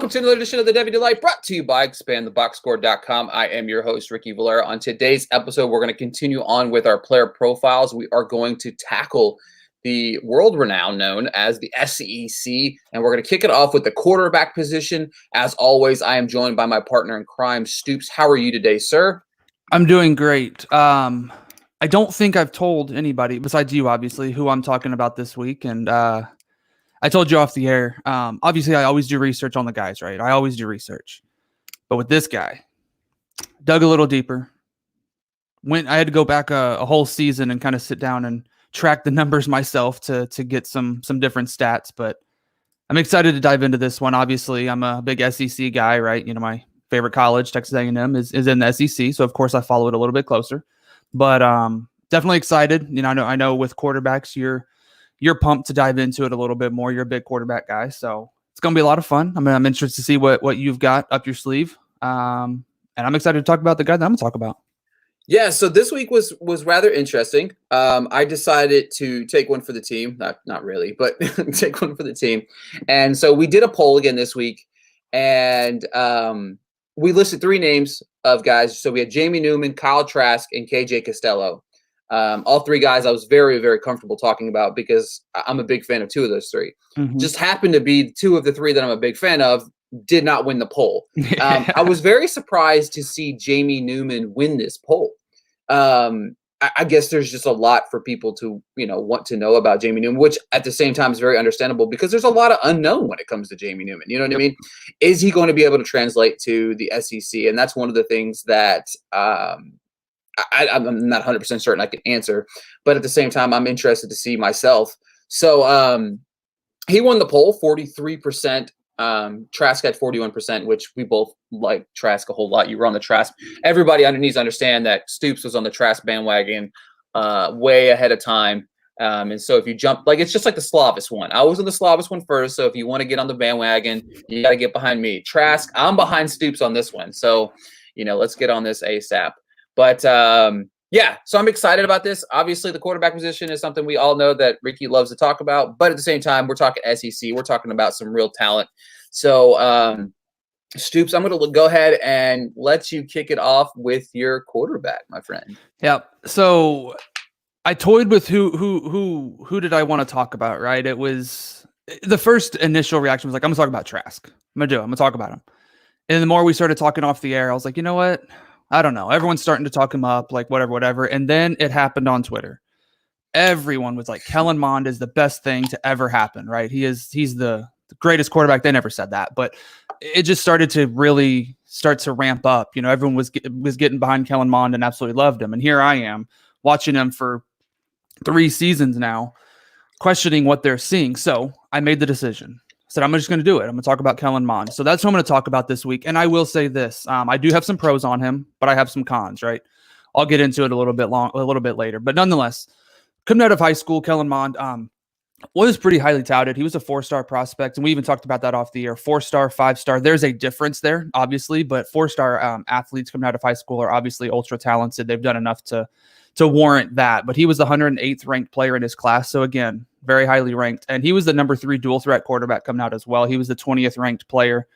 Welcome to another edition of the Debbie Delight, brought to you by ExpandTheBoxScore.com. I am your host, Ricky Valera. On today's episode, we're going to continue on with our player profiles. We are going to tackle the world-renowned known as the SEC, and we're going to kick it off with the quarterback position. As always, I am joined by my partner in crime, Stoops. How are you today, sir? I'm doing great. I don't think I've told anybody, besides you, obviously, who I'm talking about this week, and I told you off the air. Obviously, I always do research on the guys, right? I always do research. But with this guy, dug a little deeper. I had to go back a whole season and kind of sit down and track the numbers myself to get some different stats. But I'm excited to dive into this one. Obviously, I'm a big SEC guy, right? You know, my favorite college, Texas A&M, is in the SEC. So, of course, I follow it a little bit closer. But definitely excited. You know, I know with quarterbacks, you're pumped to dive into it a little bit more. You're a big quarterback guy, so it's going to be a lot of fun. I mean, I'm interested to see what you've got up your sleeve, and I'm excited to talk about the guy that I'm going to talk about. Yeah, so this week was rather interesting. I decided to take one for the team. Not really, but take one for the team. And so we did a poll again this week, and we listed 3 names of guys. So we had Jamie Newman, Kyle Trask, and KJ Costello. All 3 guys I was very, very comfortable talking about because I'm a big fan of 2 of those 3. Mm-hmm. Just happened to be 2 of the 3 that I'm a big fan of did not win the poll. I was very surprised to see Jamie Newman win this poll. I guess there's just a lot for people to, want to know about Jamie Newman, which at the same time is very understandable because there's a lot of unknown when it comes to Jamie Newman. You know what I mean? Is he going to be able to translate to the SEC? And that's one of the things that I'm not 100% certain I can answer, but at the same time, I'm interested to see myself. So he won the poll, 43%. Trask had 41%, which we both like Trask a whole lot. You were on the Trask. Everybody needs to understand that Stoops was on the Trask bandwagon way ahead of time. And so if you jump, it's just like the Slavis one. I was on the Slavis one first. So if you want to get on the bandwagon, you got to get behind me. Trask, I'm behind Stoops on this one. So, let's get on this ASAP. But yeah, so I'm excited about this. Obviously, the quarterback position is something we all know that Ricky loves to talk about. But at the same time, we're talking SEC. We're talking about some real talent. So, Stoops, I'm going to go ahead and let you kick it off with your quarterback, my friend. Yeah. So I toyed with who did I want to talk about, right? It was the first initial reaction was like, I'm going to talk about Trask. I'm going to talk about him. And the more we started talking off the air, I was like, you know what? I don't know. Everyone's starting to talk him up, like whatever. And then it happened on Twitter. Everyone was like, Kellan Monde is the best thing to ever happen, right? He's the greatest quarterback. They never said that, but it just started to really start to ramp up. Everyone was getting behind Kellan Monde and absolutely loved him. And here I am watching him for 3 seasons now, questioning what they're seeing. So I made the decision. I said, I'm just going to do it. I'm going to talk about Kellan Monde. So that's what I'm going to talk about this week. And I will say this. I do have some pros on him, but I have some cons, right? I'll get into it a little bit later. But nonetheless, coming out of high school, Kellan Monde was pretty highly touted. He was a 4-star prospect, and we even talked about that off the air. 4-star, 5-star. There's a difference there, obviously, but 4-star athletes coming out of high school are obviously ultra talented. They've done enough to warrant that. But he was the 108th ranked player in his class. So again, very highly ranked. And he was the number 3 dual threat quarterback coming out as well. He was the 20th ranked player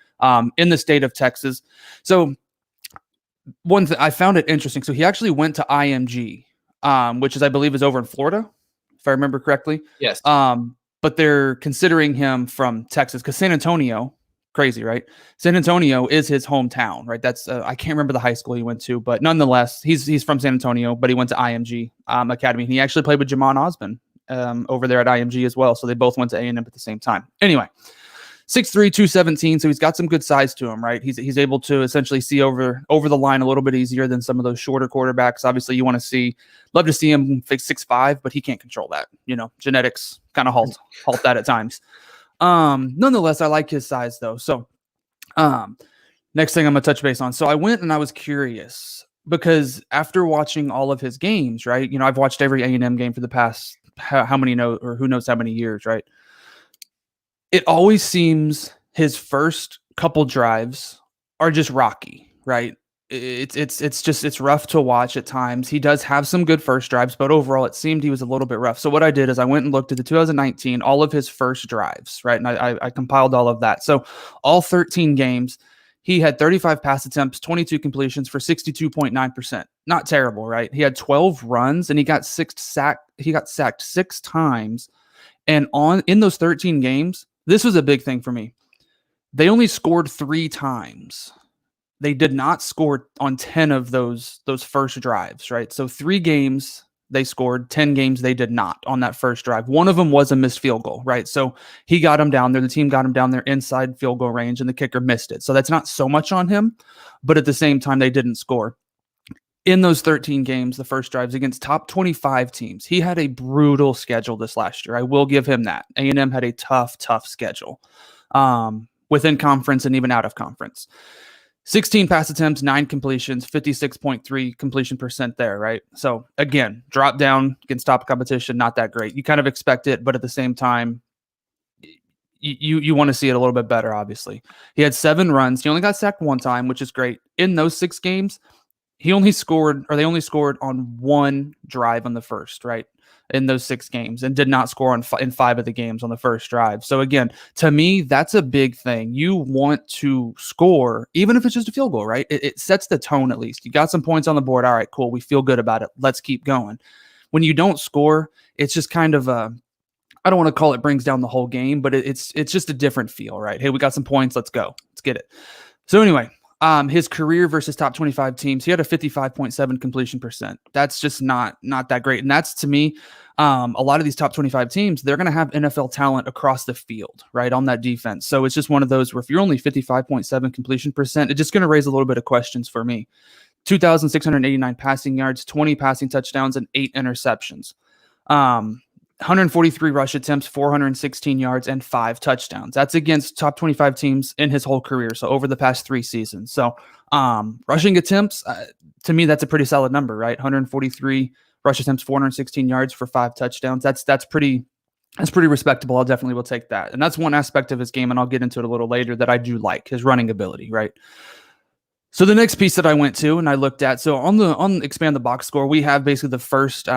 in the state of Texas. So one thing I found it interesting. So he actually went to IMG, which I believe is over in Florida, if I remember correctly. Yes. But they're considering him from Texas because San Antonio, crazy, right? San Antonio is his hometown, right? That's I can't remember the high school he went to, but nonetheless, he's from San Antonio, but he went to IMG Academy. And he actually played with Jamon Osborne over there at IMG as well. So they both went to A&M at the same time. Anyway, 6'3", 217. So he's got some good size to him, right? He's able to essentially see over the line a little bit easier than some of those shorter quarterbacks. Obviously, you want to love to see him 6'5", but he can't control that. Genetics kind of halt that at times. Nonetheless, I like his size though. So, next thing I'm gonna touch base on. So I went and I was curious because after watching all of his games, right? I've watched every A&M game for the past who knows how many years, right? It always seems his first couple drives are just rocky, right? it's rough to watch at times. He does have some good first drives, but overall it seemed he was a little bit rough. So what I did is I went and looked at the 2019, all of his first drives, right? And I compiled all of that. So all 13 games, he had 35 pass attempts, 22 completions for 62.9%. Not terrible, right? He had 12 runs and he got sacked 6 times. And in those 13 games, this was a big thing for me. They only scored 3 times. They did not score on 10 of those first drives, right? So 3 games they scored, 10 games they did not on that first drive. One of them was a missed field goal, right? So he got him down there. The team got him down there inside field goal range, and the kicker missed it. So that's not so much on him, but at the same time, they didn't score. In those 13 games, the first drives against top 25 teams, he had a brutal schedule this last year. I will give him that. A&M had a tough schedule within conference and even out of conference. 16 pass attempts, 9 completions, 56.3 completion percent there, right? So again, drop down against top competition, not that great. You kind of expect it, but at the same time, you want to see it a little bit better, obviously. He had 7 runs. He only got sacked 1 time, which is great. In those 6 games, they only scored on 1 drive on the first, right? In those 6 games, and did not score in 5 of the games on the first drive. So again, to me, that's a big thing. You want to score, even if it's just a field goal, right? It sets the tone at least. You got some points on the board. All right, cool. We feel good about it. Let's keep going. When you don't score, it's just kind of I don't want to call it brings down the whole game, but it's just a different feel, right? Hey, we got some points. Let's go. Let's get it. So anyway, his career versus top 25 teams, he had a 55.7 completion percent. That's just not that great. And that's, to me, a lot of these top 25 teams, they're going to have NFL talent across the field, right, on that defense. So it's just one of those where if you're only 55.7 completion percent, it's just going to raise a little bit of questions for me. 2,689 passing yards, 20 passing touchdowns, and 8 interceptions. 143 rush attempts, 416 yards, and 5 touchdowns. That's against top 25 teams in his whole career, so over the past 3 seasons. So rushing attempts, to me, that's a pretty solid number, right? 143 rush attempts, 416 yards for 5 touchdowns. That's pretty respectable. I definitely will take that. And that's one aspect of his game, and I'll get into it a little later, that I do like, his running ability, right? So the next piece that I went to and I looked at, so on expand the box score, we have basically the first,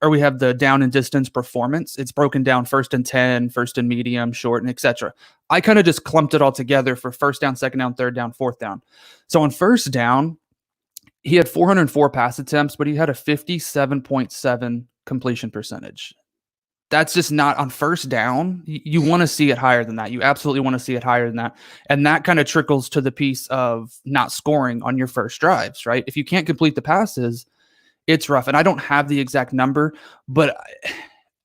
we have the down and distance performance. It's broken down 1st and 10, 1st and medium, short, and etc. I kind of just clumped it all together for 1st down, 2nd down, 3rd down, 4th down. So on 1st down, he had 404 pass attempts, but he had a 57.7 completion percentage. That's just not on 1st down. You want to see it higher than that. You absolutely want to see it higher than that. And that kind of trickles to the piece of not scoring on your first drives, right? If you can't complete the passes, it's rough. And I don't have the exact number, but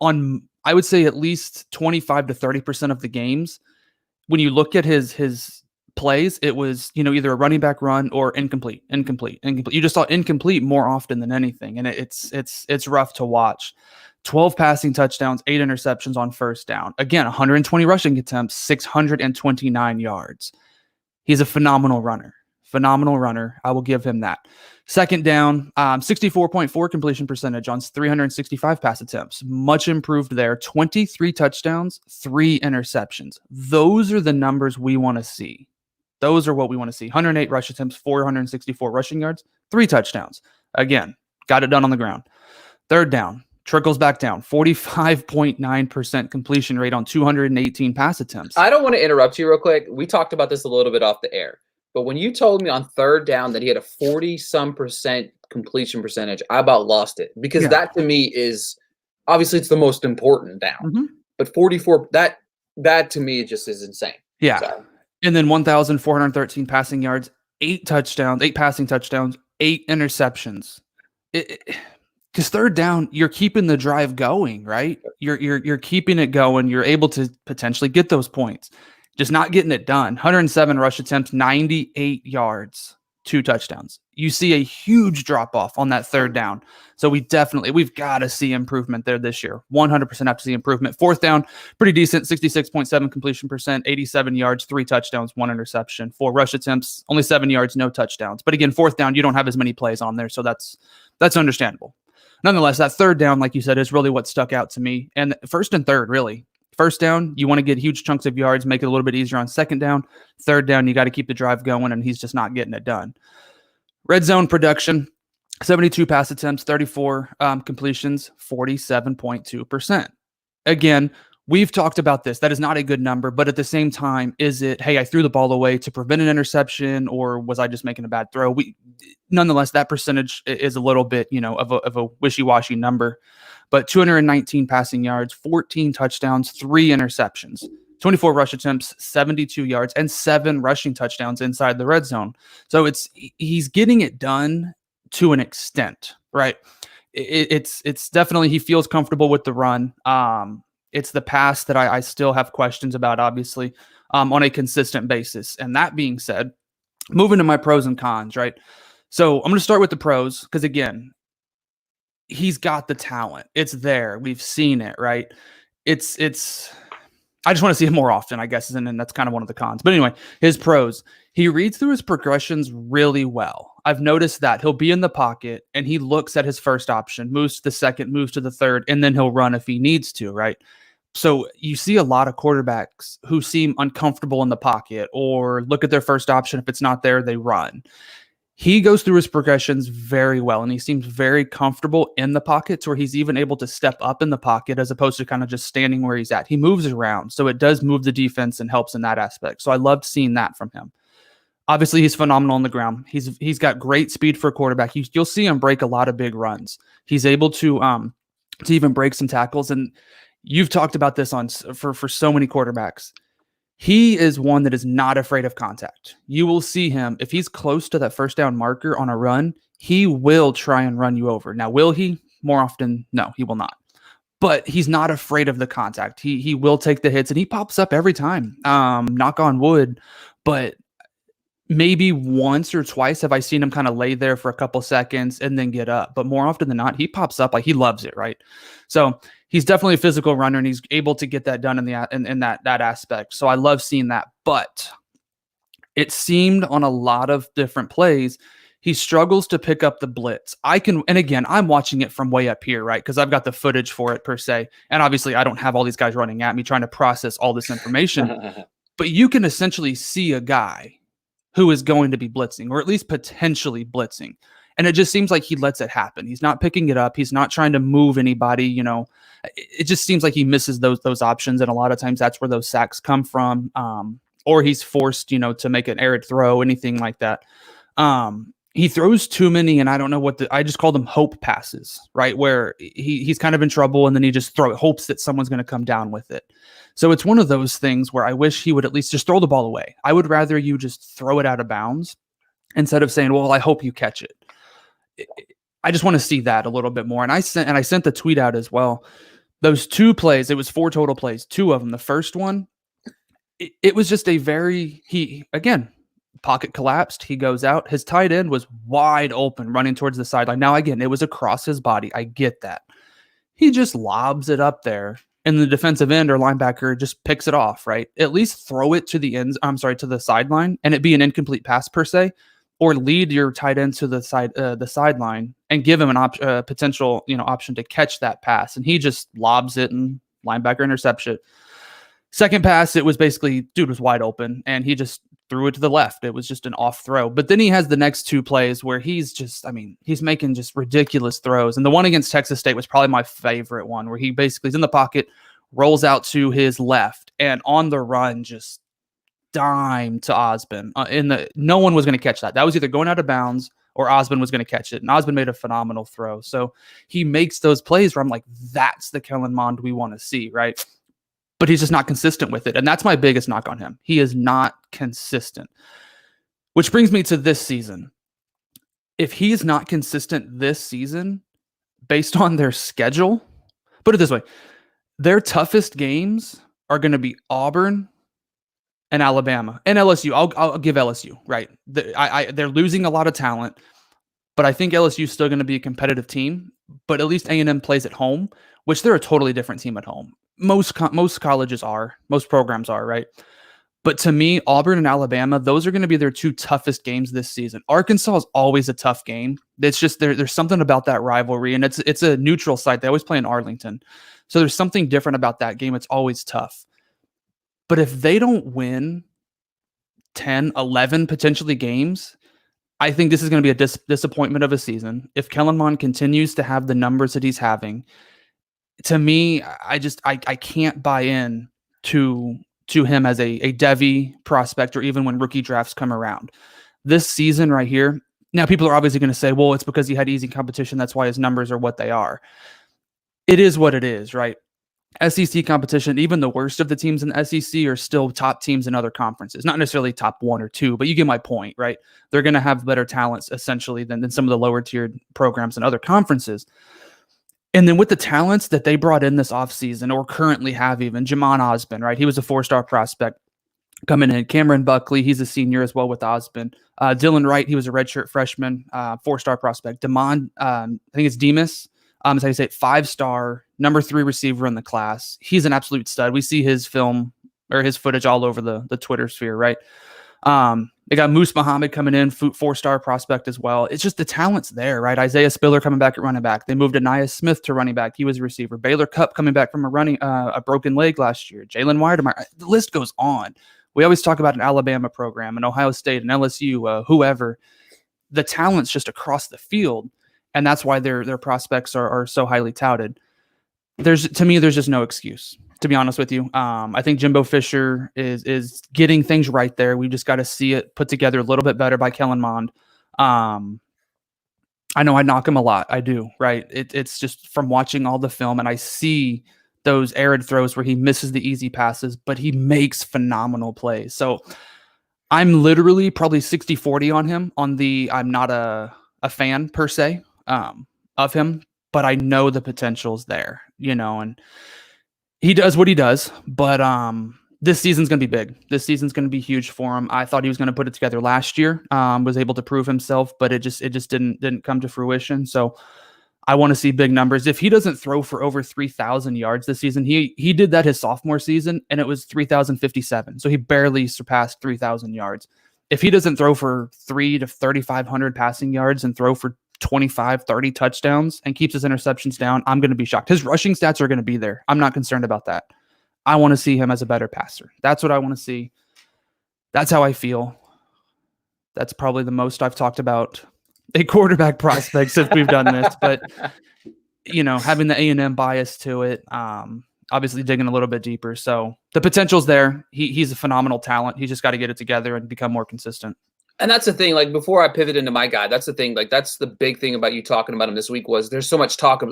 I would say at least 25 to 30% of the games, when you look at his plays, it was, either a running back run or incomplete. You just saw incomplete more often than anything. And it's rough to watch. 12 passing touchdowns, 8 interceptions on 1st down. Again, 120 rushing attempts, 629 yards. He's a phenomenal runner. I will give him that. 2nd down, 64.4 completion percentage on 365 pass attempts. Much improved there. 23 touchdowns, 3 interceptions. Those are the numbers we want to see. Those are what we want to see. 108 rush attempts, 464 rushing yards, 3 touchdowns. Again, got it done on the ground. 3rd down. Trickles back down, 45.9% completion rate on 218 pass attempts. I don't want to interrupt you real quick. We talked about this a little bit off the air, but when you told me on 3rd down that he had a 40-some% completion percentage, I about lost it, because that to me is obviously it's the most important down. Mm-hmm. But 44, that to me just is insane. Yeah. So. And then 1,413 passing yards, 8 passing touchdowns, 8 interceptions. Because 3rd down, you're keeping the drive going, right? You're keeping it going. You're able to potentially get those points. Just not getting it done. 107 rush attempts, 98 yards, 2 touchdowns. You see a huge drop off on that 3rd down. So we've got to see improvement there this year. 100% have to see improvement. 4th down, pretty decent, 66.7 completion percent, 87 yards, 3 touchdowns, 1 interception, 4 rush attempts, only 7 yards, no touchdowns. But again, 4th down, you don't have as many plays on there, so that's understandable. Nonetheless, that 3rd down, like you said, is really what stuck out to me. And 1st and 3rd, really. 1st down, you want to get huge chunks of yards, make it a little bit easier on 2nd down. 3rd down, you got to keep the drive going, and he's just not getting it done. Red zone production, 72 pass attempts, 34 completions, 47.2%. Again, we've talked about this. That is not a good number, but at the same time, is it, hey, I threw the ball away to prevent an interception, or was I just making a bad throw? Nonetheless, that percentage is a little bit, of a wishy-washy number. But 219 passing yards, 14 touchdowns, 3 interceptions, 24 rush attempts, 72 yards, and 7 rushing touchdowns inside the red zone. So he's getting it done to an extent, right? It's definitely, he feels comfortable with the run. It's the pass that I still have questions about, obviously, on a consistent basis. And that being said, moving to my pros and cons, right? So I'm going to start with the pros because, again, he's got the talent. It's there. We've seen it, right? I just want to see him more often, I guess, and that's kind of one of the cons. But anyway, his pros. He reads through his progressions really well. I've noticed that he'll be in the pocket and he looks at his first option, moves to the second, moves to the third, and then he'll run if he needs to, right? So you see a lot of quarterbacks who seem uncomfortable in the pocket or look at their first option. If it's not there, they run. He goes through his progressions very well, and he seems very comfortable in the pockets where he's even able to step up in the pocket as opposed to kind of just standing where he's at. He moves around, so it does move the defense and helps in that aspect. So I loved seeing that from him. Obviously, he's phenomenal on the ground. He's got great speed for a quarterback. You'll see him break a lot of big runs. He's able to even break some tackles, and you've talked about this for so many quarterbacks. He is one that is not afraid of contact. You will see him, if he's close to that first down marker on a run, he will try and run you over. Now, will he? More often, no, he will not. But he's not afraid of the contact. He will take the hits, and he pops up every time. Knock on wood. But maybe once or twice have I seen him kind of lay there for a couple seconds and then get up. But more often than not, he pops up like he loves it, right? So he's definitely a physical runner, and he's able to get that done in that aspect. So I love seeing that. But it seemed on a lot of different plays, he struggles to pick up the blitz. And again, I'm watching it from way up here, right? Because I've got the footage for it per se. And obviously I don't have all these guys running at me trying to process all this information. But you can essentially see a guy who is going to be blitzing, or at least potentially blitzing. And it just seems like he lets it happen. He's not picking it up. He's not trying to move anybody. It just seems like he misses those options. And a lot of times that's where those sacks come from. Or he's forced, to make an errant throw, anything like that. He throws too many, and I don't know I just call them hope passes, right? Where he's kind of in trouble and then he just hopes that someone's going to come down with it. So it's one of those things where I wish he would at least just throw the ball away. I would rather you just throw it out of bounds instead of saying, well, I hope you catch it. I just want to see that a little bit more. And I sent the tweet out as well. Those 2 plays, it was 4 total plays, 2 of them. The first one, it was just again, pocket collapsed. He goes out. His tight end was wide open, running towards the sideline. Now, again, it was across his body. I get that. He just lobs it up there, and the defensive end or linebacker just picks it off, right? At least throw it to the sideline, and it be an incomplete pass per se, or lead your tight end to the sideline and give him an potential option to catch that pass. And he just lobs it, and linebacker interception. Second pass, it was basically dude was wide open, and he just threw it to the left. It was just an off throw. But then he has the next 2 plays where he's making just ridiculous throws. And the one against Texas State was probably my favorite one, where he basically is in the pocket, rolls out to his left, and on the run, just dime to Osborne. No one was going to catch that. That was either going out of bounds or Osborne was going to catch it. And Osborne made a phenomenal throw. So he makes those plays where I'm like, that's the Kellan Monde we want to see, right? But he's just not consistent with it. And that's my biggest knock on him. He is not consistent. Which brings me to this season. If he is not consistent this season, based on their schedule, put it this way, their toughest games are going to be Auburn and Alabama and LSU. I'll give LSU, right? They're losing a lot of talent, but I think LSU is still going to be a competitive team. But at least A&M plays at home, which they're a totally different team at home. Most colleges are, most programs are, right? But to me, Auburn and Alabama, those are going to be their 2 toughest games this season. Arkansas is always a tough game. It's just there's something about that rivalry, and it's a neutral site. They always play in Arlington. So there's something different about that game. It's always tough. But if they don't win 10, 11 potentially games, I think this is going to be a disappointment of a season. If Kellan Monde continues to have the numbers that he's having, to me, I can't buy in to him as a Devy prospect, or even when rookie drafts come around. This season right here, now people are obviously going to say, well, it's because he had easy competition. That's why his numbers are what they are. It is what it is, right? SEC competition, even the worst of the teams in the SEC are still top teams in other conferences. Not necessarily top 1 or 2, but you get my point, right? They're going to have better talents essentially than some of the lower tiered programs in other conferences. And then with the talents that they brought in this offseason, or currently have, even Jamon Osborne, right? He was a 4-star prospect coming in. Cameron Buckley, he's a senior as well with Osborne. Dylan Wright, he was a redshirt freshman, 4-star prospect. Demond, I think it's Demas, is how you say it, 5-star, number 3 receiver in the class. He's an absolute stud. We see his film or his footage all over the Twitter sphere, right? They got Moose Muhammad coming in, 4-star prospect as well. It's just the talent's there, right? Isaiah Spiller coming back at running back. They moved Anaya Smith to running back. He was a receiver. Baylor Cupp coming back from a broken leg last year. Jalen Weidemeyer. The list goes on. We always talk about an Alabama program, an Ohio State, an LSU, whoever. The talent's just across the field, and that's why their prospects are so highly touted. To me, there's just no excuse, to be honest with you. I think Jimbo Fisher is getting things right there. We just got to see it put together a little bit better by Kellan Monde. I know I knock him a lot. I do, right? It's just from watching all the film, and I see those arid throws where he misses the easy passes, but he makes phenomenal plays. So I'm literally probably 60-40 on him. I'm not a fan per se of him, but I know the potential's there, and he does what he does. But this season's going to be big. This season's going to be huge for him. I thought he was going to put it together last year, was able to prove himself, but it just didn't come to fruition. So I want to see big numbers. If he doesn't throw for over 3,000 yards this season, he did that his sophomore season, and it was 3,057. So he barely surpassed 3,000 yards. If he doesn't throw for 300 to 3,500 passing yards and throw for 25, 30 touchdowns and keeps his interceptions down, I'm going to be shocked. His rushing stats are going to be there. I'm not concerned about that. I want to see him as a better passer. That's what I want to see. That's how I feel. That's probably the most I've talked about a quarterback prospect since we've done this, but having the A&M bias to it, obviously digging a little bit deeper. So the potential's there. He's a phenomenal talent. He's just got to get it together and become more consistent. And that's the thing, like, before I pivot into my guy, that's the thing, like, that's the big thing about you talking about him this week was there's so much talk of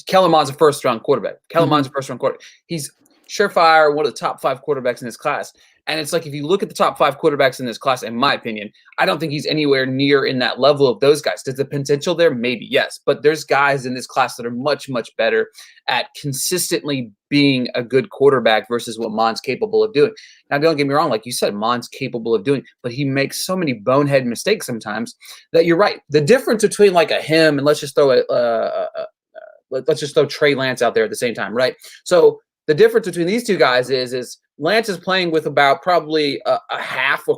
Kellan Monde's a first-round quarterback. Kellan Monde's a first-round quarterback. He's surefire, one of the top 5 quarterbacks in this class. And it's like, if you look at the top 5 quarterbacks in this class, in my opinion, I don't think he's anywhere near in that level of those guys. Does the potential there? Maybe, yes. But there's guys in this class that are much, much better at consistently being a good quarterback versus what Monde's capable of doing. Now, don't get me wrong. Like you said, Monde's capable of doing, but he makes so many bonehead mistakes sometimes that you're right. The difference between like a him and let's just throw Trey Lance out there at the same time, right? So the difference between these two guys is Lance is playing with about probably a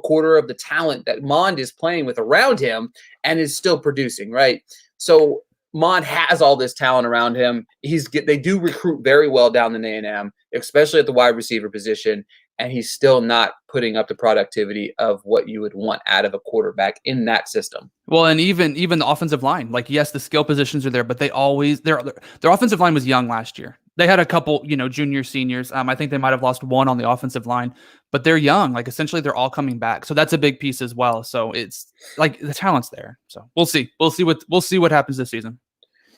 quarter of the talent that Monde is playing with around him and is still producing, right? So Monde has all this talent around him. They do recruit very well down in A&M, especially at the wide receiver position, and he's still not putting up the productivity of what you would want out of a quarterback in that system. Well, and even the offensive line, like, yes, the skill positions are there, but their offensive line was young last year. They had a couple, juniors, seniors. I think they might have lost one on the offensive line, but they're young. Like, essentially, they're all coming back. So that's a big piece as well. So it's like the talent's there. So we'll see. We'll see what happens this season.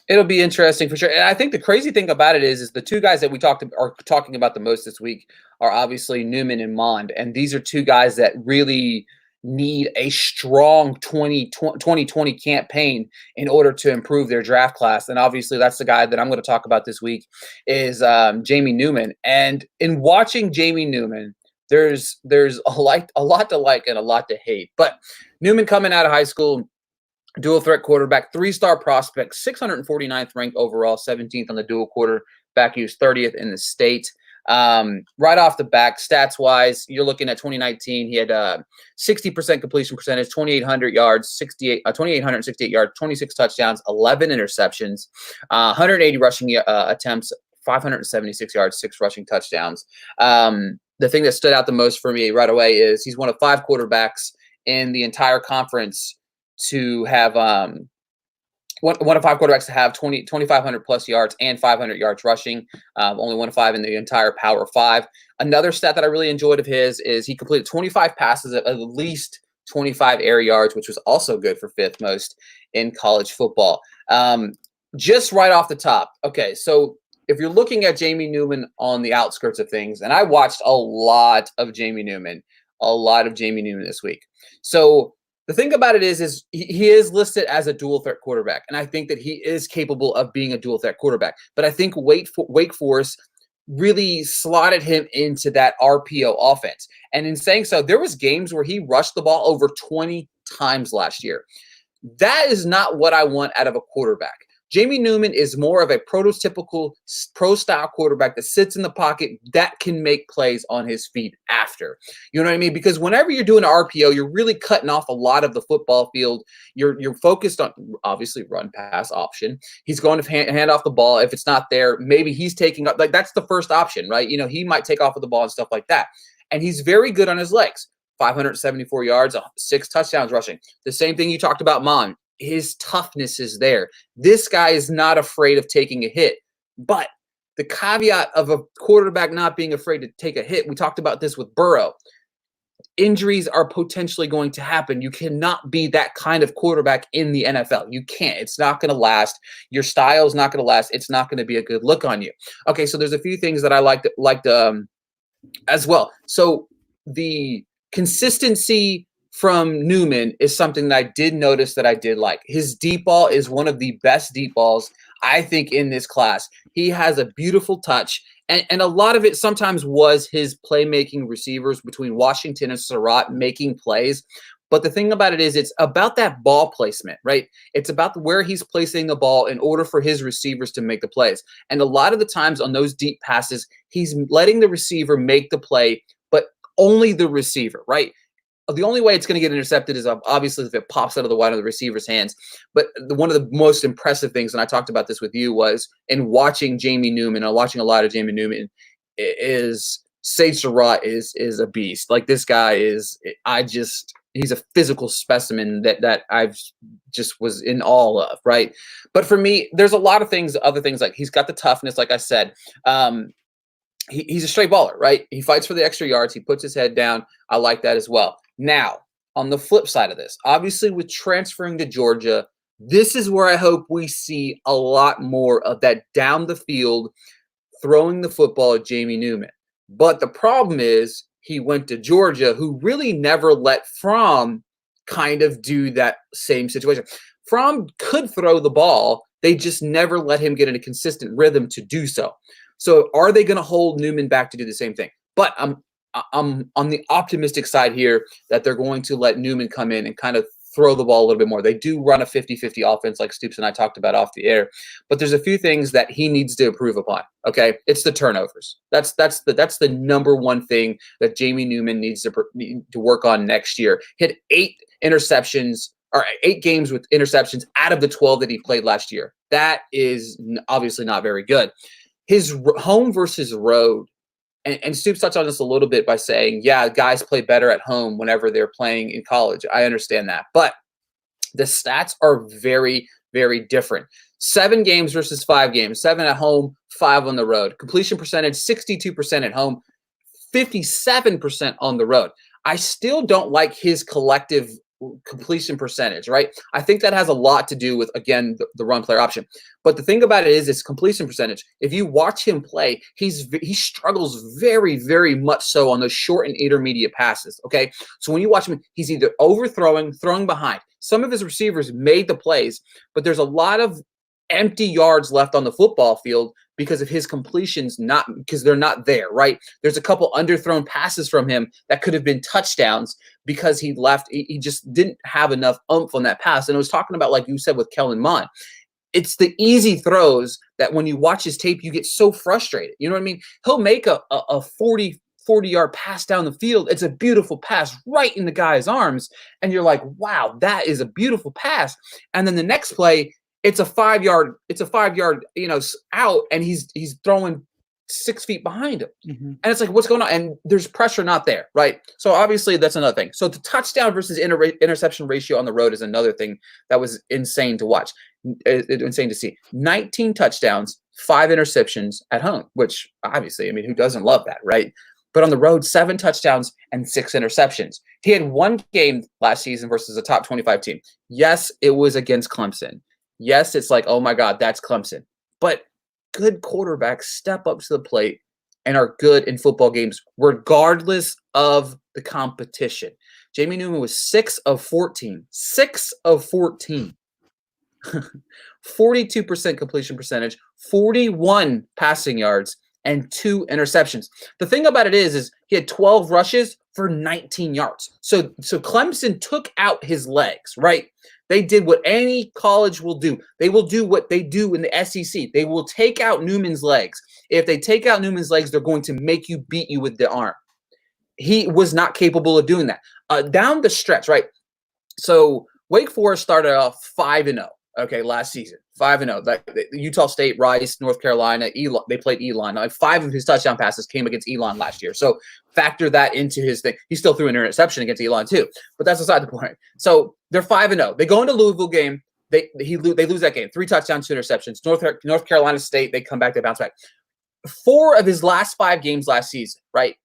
It'll be interesting for sure. And I think the crazy thing about it is the two guys that we are talking about the most this week are obviously Newman and Monde. And these are two guys that really need a strong 2020 campaign in order to improve their draft class. And obviously that's the guy that I'm going to talk about this week is Jamie Newman. And in watching Jamie Newman, there's a lot to like and a lot to hate. But Newman coming out of high school, dual threat quarterback, 3-star prospect, 649th ranked overall, 17th on the dual quarterback. He was 30th in the state. Right off the back, stats wise, you're looking at 2019. He had 60% completion percentage, 2,800 yards, 2,868 yards, 26 touchdowns, 11 interceptions, 180 rushing attempts, 576 yards, 6 rushing touchdowns. The thing that stood out the most for me right away is he's one of 5 quarterbacks in the entire conference to have one of 5 quarterbacks to have 2,500 plus yards and 500 yards rushing. Only 1 of 5 in the entire Power 5. Another stat that I really enjoyed of his is he completed 25 passes at least 25 air yards, which was also good for 5th most in college football. Just right off the top. Okay, so if you're looking at Jamie Newman on the outskirts of things, and I watched a lot of Jamie Newman this week. So the thing about it is he is listed as a dual threat quarterback, and I think that he is capable of being a dual threat quarterback. But I think Wake Forest really slotted him into that RPO offense. And in saying so, there was games where he rushed the ball over 20 times last year. That is not what I want out of a quarterback. Jamie Newman is more of a prototypical pro-style quarterback that sits in the pocket that can make plays on his feet after. You know what I mean? Because whenever you're doing an RPO, you're really cutting off a lot of the football field. You're focused on, obviously, run pass option. He's going to hand off the ball. If it's not there, maybe he's taking up. Like, that's the first option, right? You know, he might take off with the ball and stuff like that. And he's very good on his legs. 574 yards, 6 touchdowns rushing. The same thing you talked about, Monde. His toughness is there. This guy is not afraid of taking a hit. But the caveat of a quarterback not being afraid to take a hit, we talked about this with Burrow. Injuries are potentially going to happen. You cannot be that kind of quarterback in the NFL. You can't. It's not going to last. Your style is not going to last. It's not going to be a good look on you. Okay, so there's a few things that I liked as well. So the consistency from Newman is something that I did notice that I did like. His deep ball is one of the best deep balls, I think, in this class. He has a beautiful touch, and a lot of it sometimes was his playmaking receivers between Washington and Surratt making plays. But the thing about it is it's about that ball placement, right? It's about where he's placing the ball in order for his receivers to make the plays. And a lot of the times on those deep passes, he's letting the receiver make the play, but only the receiver, right? The only way it's going to get intercepted is obviously if it pops out of the wide of the receiver's hands. But one of the most impressive things, and I talked about this with you, was in watching Jamie Newman, and watching a lot of Jamie Newman, is Sage Surratt is a beast. Like, this guy is, he's a physical specimen that I've just was in awe of, right? But for me, there's a lot of things, other things, like he's got the toughness, like I said. He's a straight baller, right? He fights for the extra yards. He puts his head down. I like that as well. Now, on the flip side of this, obviously with transferring to Georgia, this is where I hope we see a lot more of that down the field, throwing the football at Jamie Newman. But the problem is he went to Georgia, who really never let Fromm kind of do that same situation. Fromm could throw the ball. They just never let him get in a consistent rhythm to do so. So are they going to hold Newman back to do the same thing? But I'm on the optimistic side here that they're going to let Newman come in and kind of throw the ball a little bit more. They do run a 50-50 offense like Stoops and I talked about off the air, but there's a few things that he needs to improve upon. Okay, it's the turnovers. That's the number one thing that Jamie Newman needs to work on next year. Hit 8 interceptions, or 8 games with interceptions out of the 12 that he played last year. That is obviously not very good. His home versus road. And Stoops touched on this a little bit by saying, yeah, guys play better at home whenever they're playing in college. I understand that. But the stats are very, very different. 7 games versus 5 games. 7 at home, 5 on the road. Completion percentage, 62% at home, 57% on the road. I still don't like his collective completion percentage, right? I think that has a lot to do with, again, the run player option. But the thing about it is it's completion percentage. If you watch him play, he struggles very, very much so on those short and intermediate passes, okay? So when you watch him, he's either overthrowing, throwing behind. Some of his receivers made the plays, but there's a lot of empty yards left on the football field because of his completions, because they're not there, right? There's a couple underthrown passes from him that could have been touchdowns because he just didn't have enough oomph on that pass. And I was talking about, like you said, with Kellan Monde. It's the easy throws that when you watch his tape, you get so frustrated. You know what I mean? He'll make a 40-yard pass down the field. It's a beautiful pass right in the guy's arms. And you're like, wow, that is a beautiful pass. And then the next play, it's a 5-yard, out, and he's throwing 6 feet behind him. Mm-hmm. And it's like, what's going on? And there's pressure not there, right? So obviously that's another thing. So the touchdown versus interception ratio on the road is another thing that was insane to watch, insane to see. 19 touchdowns, 5 interceptions at home, which obviously, I mean, who doesn't love that, right? But on the road, 7 touchdowns and 6 interceptions. He had one game last season versus a top 25 team. Yes, it was against Clemson. Yes, it's like, oh my God, that's Clemson. But good quarterbacks step up to the plate and are good in football games, regardless of the competition. Jamie Newman was 6 of 14. 6 of 14. 42% completion percentage, 41 passing yards, and 2 interceptions. The thing about it is he had 12 rushes for 19 yards. So Clemson took out his legs, right? They did what any college will do. They will do what they do in the SEC. They will take out Newman's legs. If they take out Newman's legs, they're going to make you beat you with the arm. He was not capable of doing that. Down the stretch, right? So Wake Forest started off 5-0. Okay, last season, 5-0. Utah State, Rice, North Carolina, Elon, they played Elon. Like 5 of his touchdown passes came against Elon last year. So factor that into his thing. He still threw an interception against Elon too, but that's aside the point. So they're 5-0. They go into Louisville game. They lose that game. 3 touchdowns, 2 interceptions. North Carolina State, they come back, they bounce back. 4 of his last 5 games last season, right?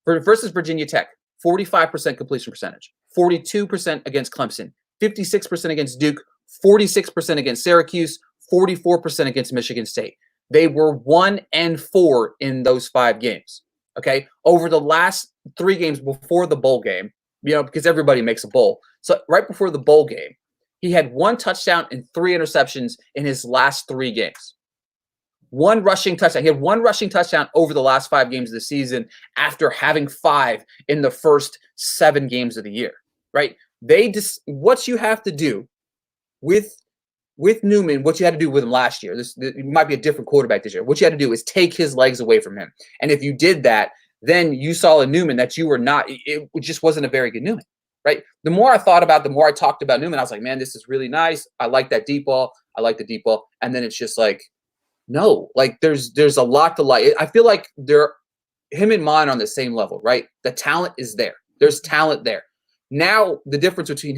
Versus Virginia Tech, 45% completion percentage, 42% against Clemson, 56% against Duke, 46% against Syracuse, 44% against Michigan State. They were 1-4 in those 5 games. Okay. Over the last 3 games before the bowl game, because everybody makes a bowl. So right before the bowl game, he had 1 touchdown and 3 interceptions in his last 3 games. 1 rushing touchdown. He had 1 rushing touchdown over the last 5 games of the season after having 5 in the first 7 games of the year, right? What you have to do with Newman, what you had to do with him last year, it might be a different quarterback this year. What you had to do is take his legs away from him. And if you did that, then you saw a Newman that you were not, it just wasn't a very good Newman, right? The more I thought about, the more I talked about Newman, I was like, man, this is really nice. I like that deep ball. I like the deep ball. And then it's just like, no, like there's a lot to like. I feel like him and Monde on the same level, right? The talent is there. There's talent there. Now the difference between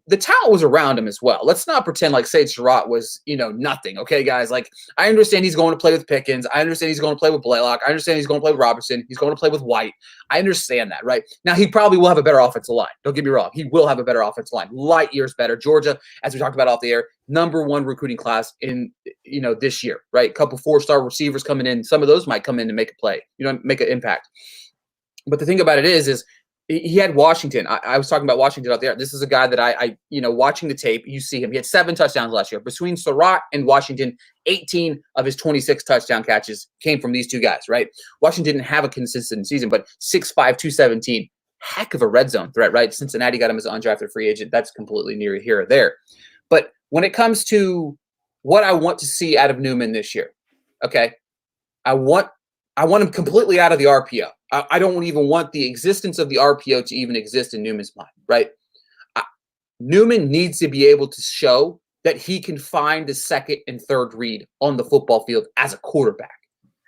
the talent was around him as well. Let's not pretend like Sage Surratt was, nothing. Okay, guys. Like, I understand he's going to play with Pickens. I understand he's going to play with Blaylock. I understand he's going to play with Robertson. He's going to play with White. I understand that, right? Now, he probably will have a better offensive line. Don't get me wrong. He will have a better offensive line. Light years better. Georgia, as we talked about off the air, #1 recruiting class in, this year, right? A couple 4-star receivers coming in. Some of those might come in and make a play, make an impact. But the thing about it is he had Washington. I was talking about Washington out there. This is a guy that I watching the tape, you see him. He had 7 touchdowns last year. Between Surratt and Washington, 18 of his 26 touchdown catches came from these 2 guys, right? Washington didn't have a consistent season, but 6'5", 217, heck of a red zone threat, right? Cincinnati got him as an undrafted free agent. That's completely near here or there. But when it comes to what I want to see out of Newman this year, okay, I want him completely out of the RPO. I don't even want the existence of the RPO to even exist in Newman's mind, right? Newman needs to be able to show that he can find the second and third read on the football field as a quarterback.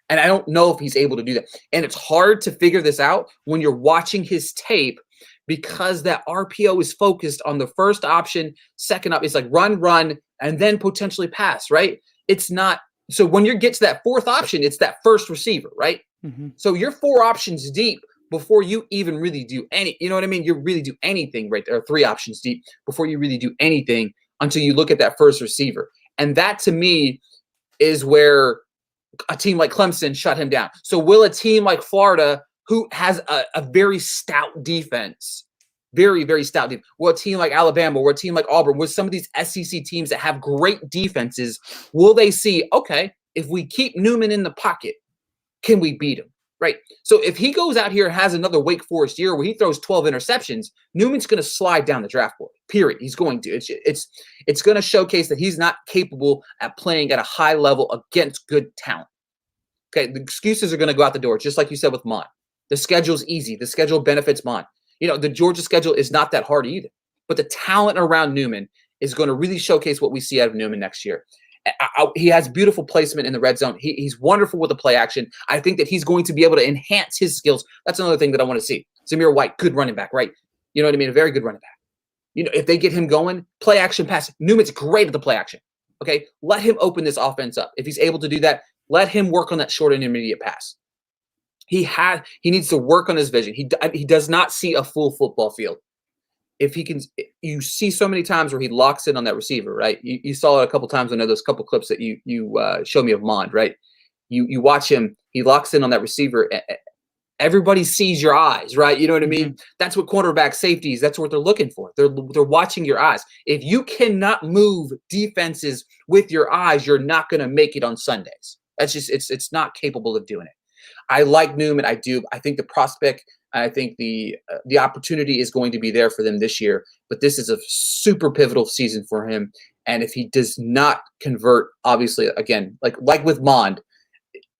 And I don't know if he's able to do that. And it's hard to figure this out when you're watching his tape because that RPO is focused on the first option, second option. It's like run, and then potentially pass, right? It's not. So when you get to that 4th option, it's that first receiver, right? Mm-hmm. So you're 4 options deep before you even really do any, you know what I mean? You really do anything right there, 3 options deep before you really do anything until you look at that first receiver. And that to me is where a team like Clemson shut him down. So will a team like Florida, who has a very stout defense, very, very stout defense, will a team like Alabama, or a team like Auburn, with some of these SEC teams that have great defenses, will they see, okay, if we keep Newman in the pocket, can we beat him? Right. So if he goes out here and has another Wake Forest year where he throws 12 interceptions, Newman's going to slide down the draft board. Period. He's going to. It's going to showcase that he's not capable at playing at a high level against good talent. Okay, the excuses are going to go out the door, just like you said with Monde. The schedule's easy. The schedule benefits Monde. The Georgia schedule is not that hard either. But the talent around Newman is going to really showcase what we see out of Newman next year. He has beautiful placement in the red zone. He's wonderful with the play action. I think that he's going to be able to enhance his skills. That's another thing that I want to see. Zamir White, good running back, right? You know what I mean? A very good running back. If they get him going, play action pass. Newman's great at the play action. Okay, let him open this offense up. If he's able to do that, let him work on that short and intermediate pass. He needs to work on his vision. He does not see a full football field. If he can, you see so many times where he locks in on that receiver, right? You saw it a couple times. I know those couple clips that you showed me of Monde, right? You watch him. He locks in on that receiver. Everybody sees your eyes, right? You know what I mean? That's what cornerback safeties, that's what they're looking for. They're watching your eyes. If you cannot move defenses with your eyes, you're not going to make it on Sundays. That's just, it's not capable of doing it. I like Newman. I do. I think the prospect, I think the opportunity is going to be there for them this year, but this is a super pivotal season for him. And if he does not convert, obviously, again, like with Monde,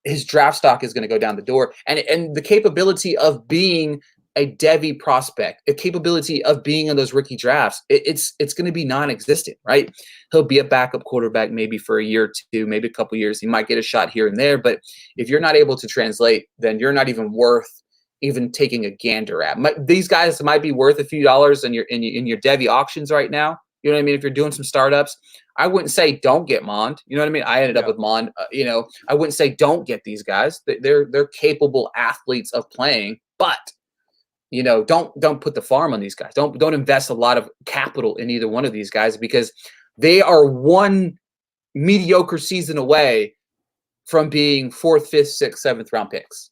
his draft stock is going to go down the door, and the capability of being a Devy prospect, a capability of being in those rookie drafts, it's going to be non-existent, right? He'll be a backup quarterback maybe for a year or two, maybe a couple years. He might get a shot here and there, but if you're not able to translate, then you're not even worth even taking a gander at. These guys might be worth a few dollars in your Devy auctions right now. You know what I mean? If you're doing some startups, I wouldn't say don't get Monde. You know what I mean? I ended up with Monde. I wouldn't say don't get these guys. They're capable athletes of playing, but don't put the farm on these guys. Don't invest a lot of capital in either one of these guys, because they are one mediocre season away from being 4th, 5th, 6th, 7th round picks.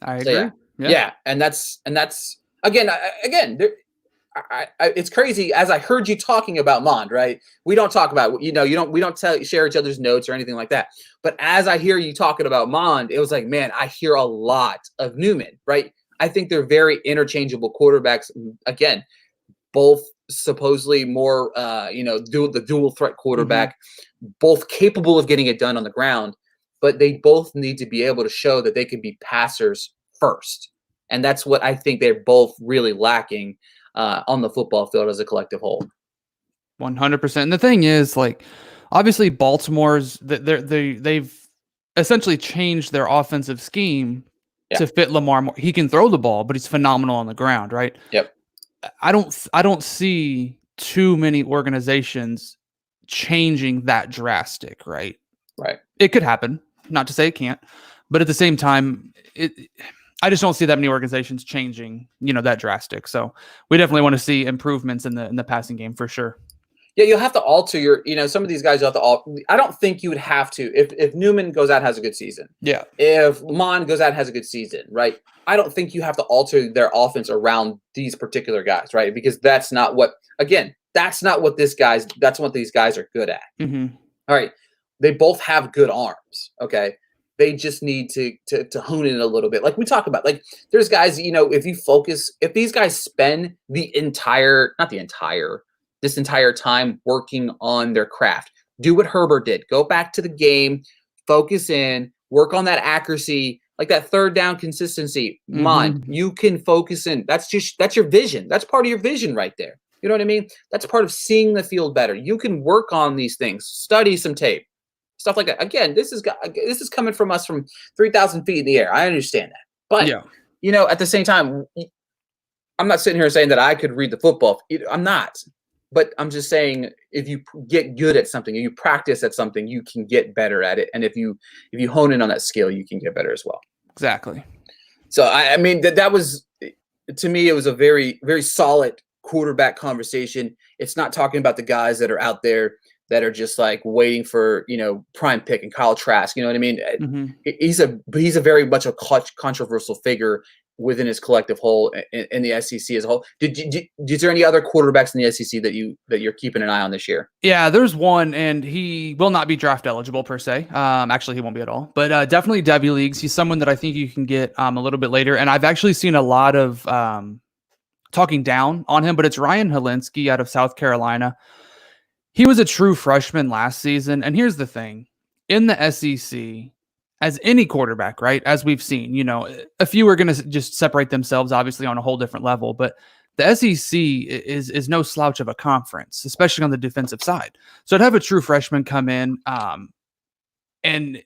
I agree. So, yeah, and that's again. It's crazy. As I heard you talking about Monde, right? We don't talk about, we don't share each other's notes or anything like that. But as I hear you talking about Monde, it was like, man, I hear a lot of Newman, right? I think they're very interchangeable quarterbacks. Again, both supposedly more, the dual threat quarterback, both capable of getting it done on the ground, but they both need to be able to show that they can be passers first. And that's what I think they're both really lacking on the football field as a collective whole. 100%. And the thing is, like, obviously Baltimore's they've essentially changed their offensive scheme to fit Lamar more. He can throw the ball, but he's phenomenal on the ground, right? Yep. I don't see too many organizations changing that drastic, right? Right. It could happen, not to say it can't, but at the same time, I just don't see that many organizations changing, that drastic. So we definitely want to see improvements in the passing game for sure. Yeah, you'll have to alter your, some of these guys you'll have to alter. I don't think you would have to if Newman goes out and has a good season. Yeah. If Monde goes out and has a good season, right? I don't think you have to alter their offense around these particular guys, right? Because that's not what these guys are good at. Mm-hmm. All right. They both have good arms. Okay. They just need to hone in a little bit. Like we talk about, like there's guys, if these guys spend this entire time working on their craft, do what Herbert did, go back to the game, focus in, work on that accuracy, like that third down consistency. Monde, you can focus in. That's your vision. That's part of your vision right there. You know what I mean? That's part of seeing the field better. You can work on these things, study some tape. Stuff like that. Again, this is coming from us from 3,000 feet in the air. I understand that. But, at the same time, I'm not sitting here saying that I could read the football. I'm not. But I'm just saying, if you get good at something, you practice at something, you can get better at it. And if you hone in on that skill, you can get better as well. Exactly. So, I mean, that was, to me, it was a very, very solid quarterback conversation. It's not talking about the guys that are out there that are just like waiting for, prime pick and Kyle Trask. You know what I mean? Mm-hmm. He's a very much a controversial figure within his collective whole in the SEC as a whole. Is there any other quarterbacks in the SEC that you're keeping an eye on this year? Yeah, there's one, and he will not be draft eligible per se. Actually, he won't be at all, but definitely Devy leagues. He's someone that I think you can get a little bit later. And I've actually seen a lot of talking down on him, but it's Ryan Helinski out of South Carolina. He was a true freshman last season. And here's the thing, in the SEC, as any quarterback, right, as we've seen, a few are going to just separate themselves, obviously, on a whole different level. But the SEC is no slouch of a conference, especially on the defensive side. So to have a true freshman come in and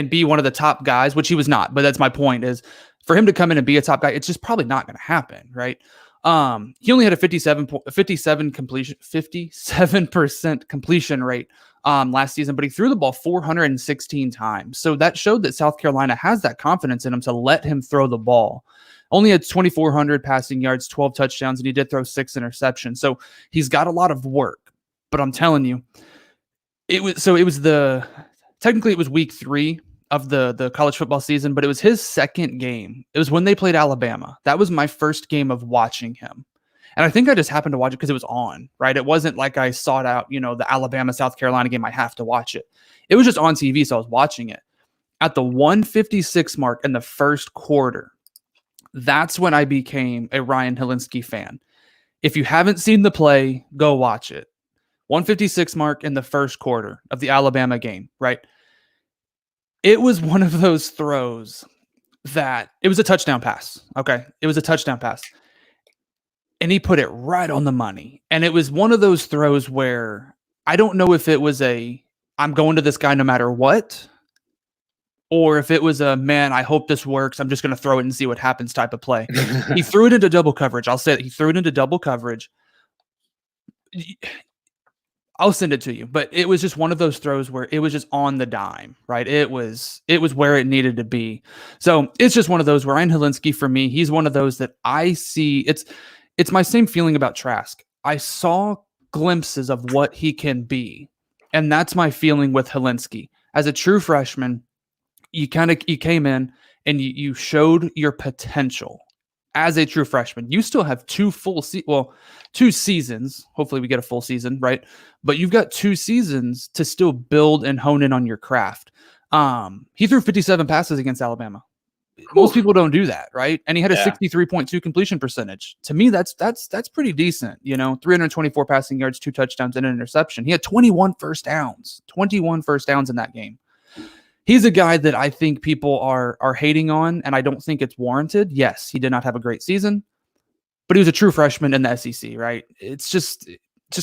be one of the top guys, which he was not, but that's my point, is for him to come in and be a top guy, it's just probably not going to happen, right? He only had a 57% completion rate last season, but he threw the ball 416 times. So that showed that South Carolina has that confidence in him to let him throw the ball. Only had 2,400 passing yards, 12 touchdowns, and he did throw 6 interceptions. So he's got a lot of work. But I'm telling you, technically it was week 3 of the college football season, but it was his second game. It was when they played Alabama. That was my first game of watching him. And I think I just happened to watch it because it was on, right? It wasn't like I sought out, the Alabama, South Carolina game. I have to watch it. It was just on TV, so I was watching it. At the 156 mark in the first quarter, that's when I became a Ryan Hilinski fan. If you haven't seen the play, go watch it. 156 mark in the first quarter of the Alabama game, right? It was one of those throws that it was a touchdown pass. Okay. It was a touchdown pass. And he put it right on the money. And it was one of those throws where I don't know if it was I'm going to this guy no matter what, or if it was man, I hope this works. I'm just going to throw it and see what happens type of play. He threw it into double coverage. I'll say it. He threw it into double coverage. I'll send it to you, but it was just one of those throws where it was just on the dime, right? It was where it needed to be. So it's just one of those where Ryan Hilinski, for me, he's one of those that I see. It's my same feeling about Trask. I saw glimpses of what he can be. And that's my feeling with Hilinski. As a true freshman, you came in and you showed your potential as a true freshman. You still have 2 seasons. Hopefully we get a full season, right? But you've got 2 seasons to still build and hone in on your craft. He threw 57 passes against Alabama. Most people don't do that, right? And he had a 63.2 completion percentage. To me, that's pretty decent. 324 passing yards, 2 touchdowns, and an interception. He had 21 first downs in that game. He's a guy that I think people are hating on, and I don't think it's warranted. Yes, he did not have a great season, but he was a true freshman in the SEC, right? It's just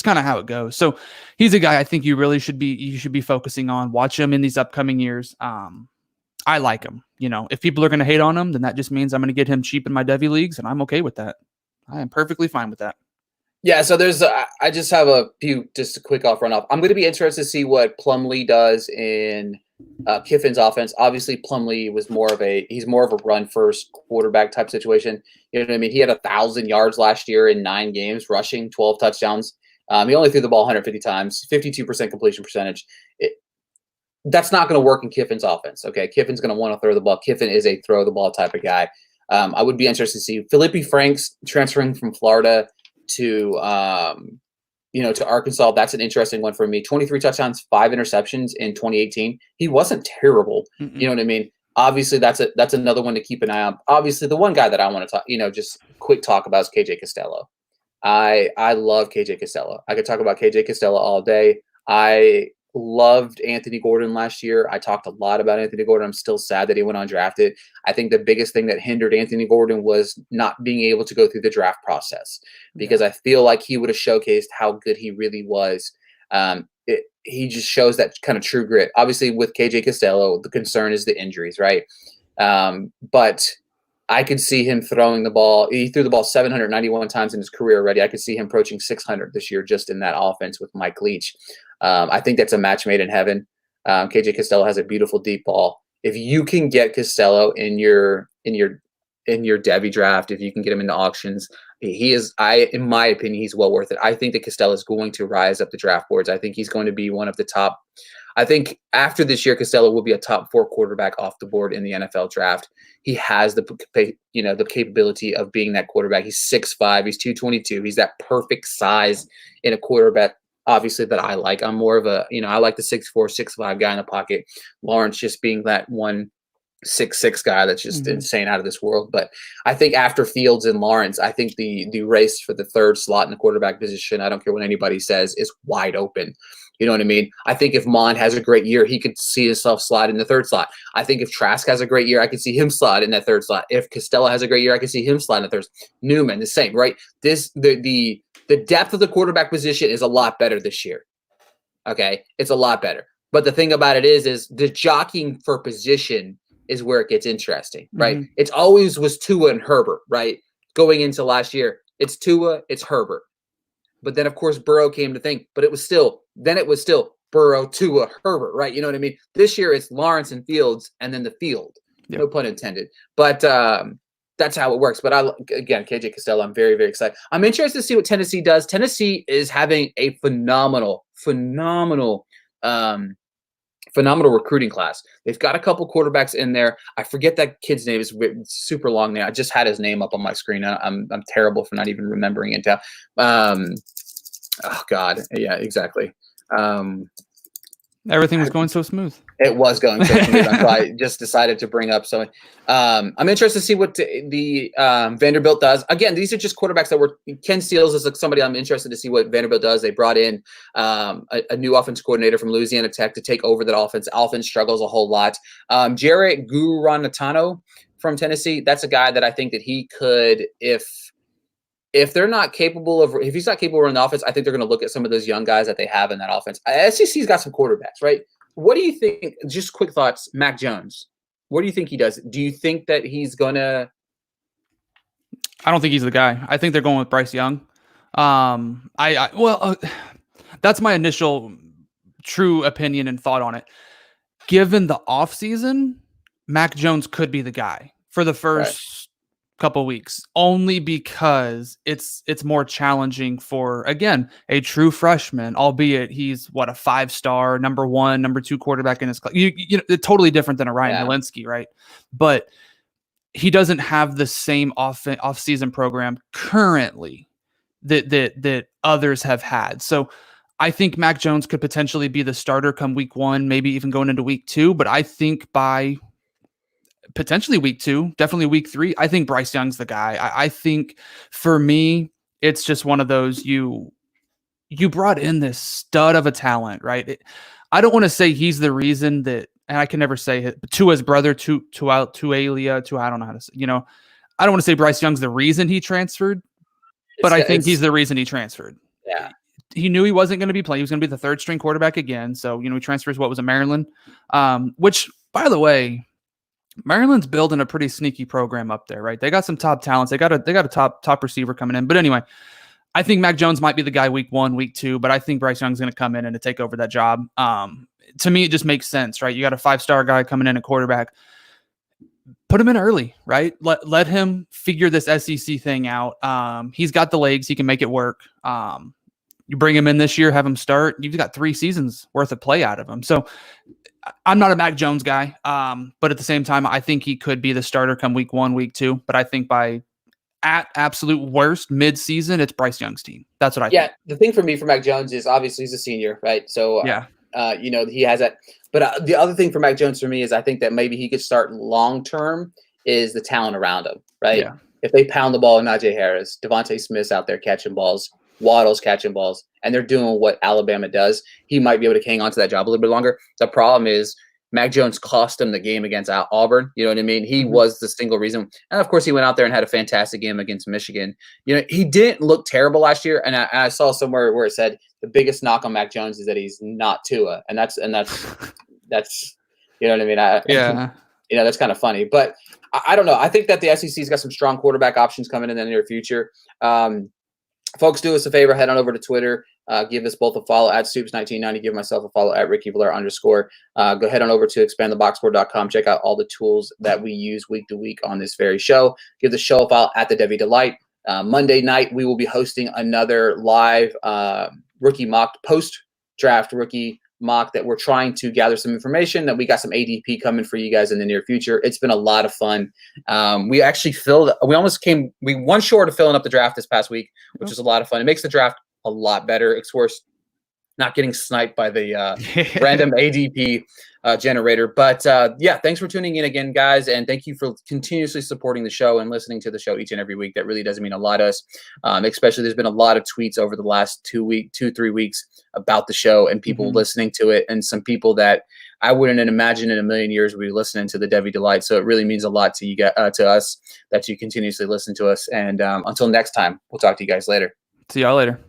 kind of how it goes. So he's a guy I think you should be focusing on. Watch him in these upcoming years. I like him. If people are going to hate on him, then that just means I'm going to get him cheap in my Devy leagues, and I'm okay with that. I am perfectly fine with that. Yeah, so I just have a few, just a quick off run off. I'm going to be interested to see what Plumlee does in Kiffin's offense. Obviously, Plumlee he's more of a run first quarterback type situation. You know what I mean? He had 1,000 yards last year in 9 games, rushing 12 touchdowns. He only threw the ball 150 times, 52% completion percentage. That's not going to work in Kiffin's offense. Okay, Kiffin's going to want to throw the ball. Kiffin is a throw the ball type of guy. I would be interested to see Felipe Franks transferring from Florida to Arkansas. That's an interesting one for me. 23 touchdowns, 5 interceptions in 2018. He wasn't terrible. Mm-mm. You know what I mean? Obviously, that's another one to keep an eye on. Obviously, the one guy that I want to talk, just quick talk about is KJ Costello. I love KJ Costello. I could talk about KJ Costello all day. I loved Anthony Gordon last year. I talked a lot about Anthony Gordon. I'm still sad that he went undrafted. I think the biggest thing that hindered Anthony Gordon was not being able to go through the draft process, because I feel like he would have showcased how good he really was. He just shows that kind of true grit. Obviously, with KJ Costello, the concern is the injuries, right? But I could see him throwing the ball. He threw the ball 791 times in his career already. I could see him approaching 600 this year just in that offense with Mike Leach. I think that's a match made in heaven. KJ Costello has a beautiful deep ball. If you can get Costello in your Devy draft, if you can get him into auctions, in my opinion, he's well worth it. I think that Costello is going to rise up the draft boards. I think he's going to be one of the top. I think after this year, Costello will be a top 4 quarterback off the board in the NFL draft. He has the capability of being that quarterback. He's 6'5", he's 222. He's that perfect size in a quarterback, obviously, that I like. I'm more of I like the 6'4", 6'5" guy in the pocket. Lawrence just being that one 6'6" guy that's just insane out of this world. But I think after Fields and Lawrence, I think the race for the third slot in the quarterback position, I don't care what anybody says, is wide open. You know what I mean? I think if Monde has a great year, he could see himself slide in the third slot. I think if Trask has a great year, I could see him slide in that third slot. If Costello has a great year, I could see him slide in the third. Newman, the same, right? The depth of the quarterback position is a lot better this year. Okay, it's a lot better. But the thing about it is the jockeying for position is where it gets interesting, right? It's always was Tua and Herbert, right? Going into last year, it's Tua, it's Herbert. But then, of course, Burrow came to think, but it was still Burrow, Tua, Herbert, right? You know what I mean? This year, it's Lawrence and Fields, and then the field. Yep. No pun intended. But that's how it works. But again, KJ Costello, I'm very, very excited. I'm interested to see what Tennessee does. Tennessee is having a phenomenal recruiting class. They've got a couple quarterbacks in there. I forget that kid's name. It's super long name. I just had his name up on my screen. I'm terrible for not even remembering it now. Oh God. Yeah, exactly. Everything was going so smooth. It was going so smooth. So I just decided to bring up something. I'm interested to see what the Vanderbilt does. Again, these are just quarterbacks that were. Ken Steele is like somebody I'm interested to see what Vanderbilt does. They brought in a new offense coordinator from Louisiana Tech to take over that offense. Offense struggles a whole lot. Jarrett Guaranatano from Tennessee. That's a guy that I think that he could, if they're not capable of, if he's not capable of running the offense, I think they're going to look at some of those young guys that they have in that offense. SEC's got some quarterbacks, right? What do you think? Just quick thoughts. Mac Jones. What do you think he does? Do you think that he's going to? I don't think he's the guy. I think they're going with Bryce Young. That's my initial true opinion and thought on it. Given the offseason, Mac Jones could be the guy for the first couple weeks, only because it's more challenging for, again, a true freshman, albeit he's a 5-star number 1, number 2 quarterback in his class. You know, totally different than a Ryan Helinski, right? But he doesn't have the same off-season program currently that others have had. So I think Mac Jones could potentially be the starter come week 1, maybe even going into week 2. But I think by potentially week 2, definitely week 3, I think Bryce Young's the guy. I think for me, it's just one of those, you brought in this stud of a talent, right? I don't want to say he's the reason that, and I can never say it, but Tua's brother, Tualia, I don't know how to say, I don't want to say Bryce Young's the reason he transferred, but I think he's the reason he transferred. Yeah. He knew he wasn't going to be playing. He was going to be the third string quarterback again. So, he transfers, Maryland, which, by the way, Maryland's building a pretty sneaky program up there, right? They got some top talents. They got a top receiver coming in. But anyway, I think Mac Jones might be the guy week 1, week 2, but I think Bryce Young's going to come in and to take over that job. To me, it just makes sense, right? You got a 5-star guy coming in at quarterback. Put him in early, right? Let him figure this SEC thing out. He's got the legs. He can make it work. You bring him in this year, have him start. You've got 3 seasons worth of play out of him. So I'm not a Mac Jones guy, but at the same time, I think he could be the starter come week 1, week 2. But I think at absolute worst, mid-season, it's Bryce Young's team. That's what I think. Yeah, the thing for me for Mac Jones is obviously he's a senior, right? So, he has that. But the other thing for Mac Jones for me is I think that maybe he could start long-term is the talent around him, right? Yeah. If they pound the ball in Najee Harris, Devontae Smith's out there catching balls, Waddle's catching balls, and they're doing what Alabama does, he might be able to hang on to that job a little bit longer. The problem is Mac Jones cost him the game against Auburn. You know what I mean? He was the single reason. And, of course, he went out there and had a fantastic game against Michigan. He didn't look terrible last year, and I saw somewhere where it said the biggest knock on Mac Jones is that he's not Tua, and that's you know what I mean? That's kind of funny. But I don't know. I think that the SEC's got some strong quarterback options coming in the near future. Folks, do us a favor. Head on over to Twitter. Give us both a follow at Stoops1990. Give myself a follow at Ricky Blair _. Go ahead on over to expandtheboxscore.com. Check out all the tools that we use week to week on this very show. Give the show a follow at the Debbie Delight. Monday night, we will be hosting another live rookie mock, post-draft rookie mock that we're trying to gather some information, that we got some ADP coming for you guys in the near future. It's been a lot of fun. We actually we one short of filling up the draft this past week, which is a lot of fun. It makes the draft a lot better. Of course, not getting sniped by the random ADP generator. But yeah, thanks for tuning in again, guys. And thank you for continuously supporting the show and listening to the show each and every week. That really does mean a lot to us. Especially there's been a lot of tweets over the last 3 weeks about the show and people listening to it, and some people that I wouldn't imagine in a million years would be listening to the Devi Delight. So it really means a lot to you, to us, that you continuously listen to us. And until next time, we'll talk to you guys later. See y'all later.